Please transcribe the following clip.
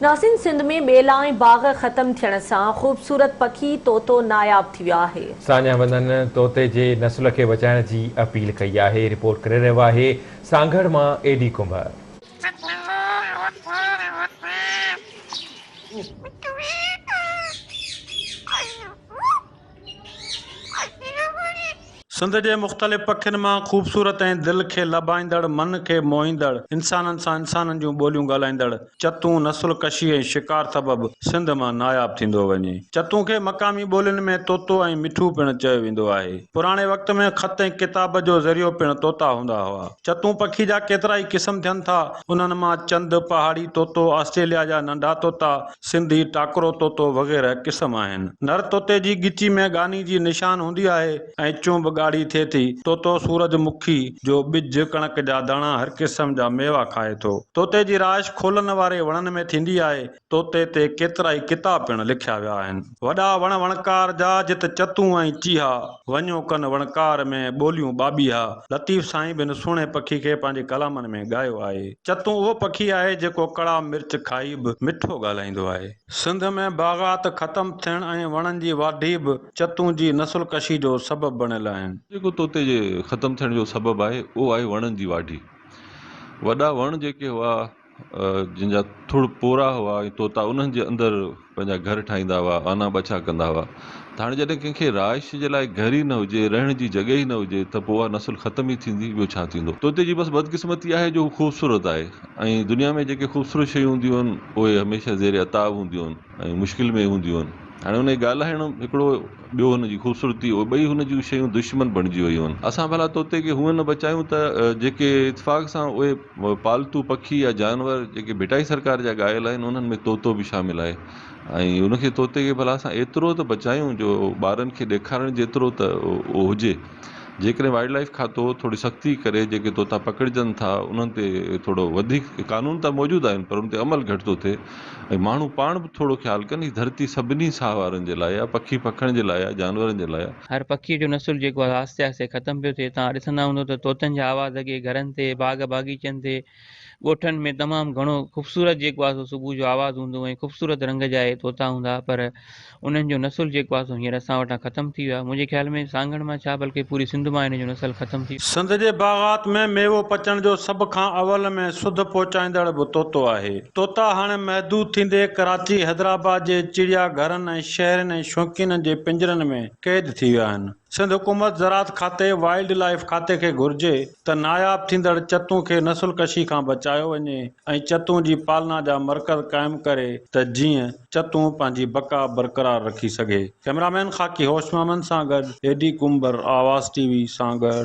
नासिन सिंध में बेला ऐं बाग़ ख़त्म थियण सां ख़ूबसूरत पखी तोतो नायाब थी वियो आहे। सान्या बंदन तोते जे नस्ल खे बचाइण जी अपील कई आहे। रिपोर्ट करे रहियो आहे सांगड़ मां एडी कुंभर। सिंध जे मुख़्तलिफ़ पखियुनि मां ख़ूबसूरत ऐं दिलि खे लभाईंदड़, मन खे मोहींदड़, इंसाननि सां इंसाननि जूं ॿोलियूं ॻाल्हाईंदड़ चतून नसुल कशी ऐं शिकार सबबि सिंध मां नायाब थींदो वञे। चतूं खे मक़ामी ॿोलियुनि में तोतो ऐं मिठू पिणु चयो वेंदो आहे। पुराणे वक़्त में ख़त ऐं किताब जो ज़रियो पिणु तोता हूंदा हुआ। चतूं पखी जा केतिरा ई क़िस्म थियनि था। उन्हनि मां चंद, पहाड़ी तोतो, ऑस्ट्रेलिया जा नंढा तोता, सिंधी टाकरो तोतो वग़ैरह क़िस्म आहिनि। नर तोते जी ॻिची में गानी जी निशान हूंदी आहे ऐं चुंब ॻाढ़ी थिए थी। तोतो सूरजमुखी जो ॿिज, कणक जा दाणा, हर क़िस्म जा मेवा खाए थो। तोते जी राश खोलनि वारे वणनि में थींदी आहे। तोते ते केतिरा ई किताब पिणु लिखिया विया आहिनि। वॾा वणकार जा जित चतूं ऐं चीहा, वञो कनि वणकार में ॿोलियूं ॿाॿीहा। लतीफ़ साईं बिन सुहिणे पखी खे पंहिंजे कलामनि में ॻायो आहे। चतूं उहो पखी आहे जेको कड़ा मिर्च खाई बि मिठो ॻाल्हाईंदो आहे। सिंध में बाग़ात ख़त्म थियण ऐं वणनि जी वाढी बि चतूं जी नसुल कशी जो सबबु बणियल आहिनि। जेको तोते जे ख़त्म थियण जो सबबु आहे उहो आहे वणनि जी वाढी। वॾा वण जेके हुआ जिन जा थोरो पोरा हुआ ऐं तोता उन्हनि जे अंदरि पंहिंजा घर ठाहींदा हुआ, आना बचा कंदा हुआ। त हाणे जॾहिं कंहिंखे राइश जे लाइ घर ई न हुजे, रहण जी जॻह ई न हुजे, त पोइ उहा नसुल ख़त्म ई थींदी। ॿियो छा थींदो? तोते जी बसि बदकिस्मती आहे जो ख़ूबसूरत आहे ऐं दुनिया में जेके ख़ूबसूरत शयूं हूंदियूं आहिनि उहे हमेशह ज़ेर अताब हूंदियूं आहिनि ऐं मुश्किल में हूंदियूं आहिनि। हाणे उन ॻाल्हाइण हिकिड़ो ॿियो हुनजी ख़ूबसूरती, उहे ॿई हुन जूं शयूं दुश्मन बणिजी वियूं आहिनि। असां भला तोते खे हूअं न बचायूं त जेके इतफ़ाक़ सां उहे पालतू पखी या जानवर जेके भिटाई सरकार जा ॻायल आहिनि उन्हनि में तोतो बि शामिल आहे ऐं उनखे तोते खे भला असां एतिरो त बचायूं जो ॿारनि खे ॾेखारण जेतिरो त उहो हुजे। जेकॾहिं वाइल्ड लाइफ खातो थोरी सख़्ती करे जेके तोता पकड़जनि था उन्हनि ते थोरो वधीक, क़ानून त मौजूदु आहिनि पर उन ते अमल घटि थो थिए ऐं माण्हू पाण बि थोरो ख़्यालु कनि। हीअ धरती सभिनी साह वारनि जे लाइ आहे, पखी पखण जे लाइ आहे, जानवरनि जे लाइ आहे। हर पखी जो नसुल जेको आहे आहिस्ते आहिस्ते ख़त्म पियो थिए। तव्हां ॾिसंदा हूंदो त तोतनि जा आवाज़ अॻे घरनि ते, बाग़ बाग़ीचनि ते, ॻोठनि में तमामु घणो ख़ूबसूरत जेको आहे सो सुबुह जो आवाज़ हूंदो ऐं ख़ूबसूरत रंग जा इहे तोता हूंदा। पर उन्हनि जो नसुल जेको आहे सो हींअर असां वटां ख़त्म थी वियो आहे। मुंहिंजे ख़्याल में सांगड़ मां छा बल्कि पूरी सिंध मां हिन जो नसुल ख़त्म थी। सिंध जे बाग़ात में मेवो पचण जो सभ खां अवल में सुध पहुचाईंदड़ बि तोतो आहे। तोता हाणे महदूद थींदे कराची, हैदराबाद जे चिड़िया घरनि ऐं शहरनि ऐं शौक़ीननि जे पिंजरनि में क़ैद थी विया आहिनि। सिंध हुकूमत ज़राअत खाते, वाइल्ड लाइफ खाते खे घुर्जे त नायाब थींदड़ चतूं खे नसुल कशी खां बचायो वञे ऐं चतूं जी पालना जा मर्कज़ क़ाइमु करे त जीअं चतूं पंहिंजी बका बरक़रार रखी सघे। कैमरामैन ख़ाकी होश मोहम्मद सां गॾु एडी कुंबर, आवाज़ टीवी, सांगड़।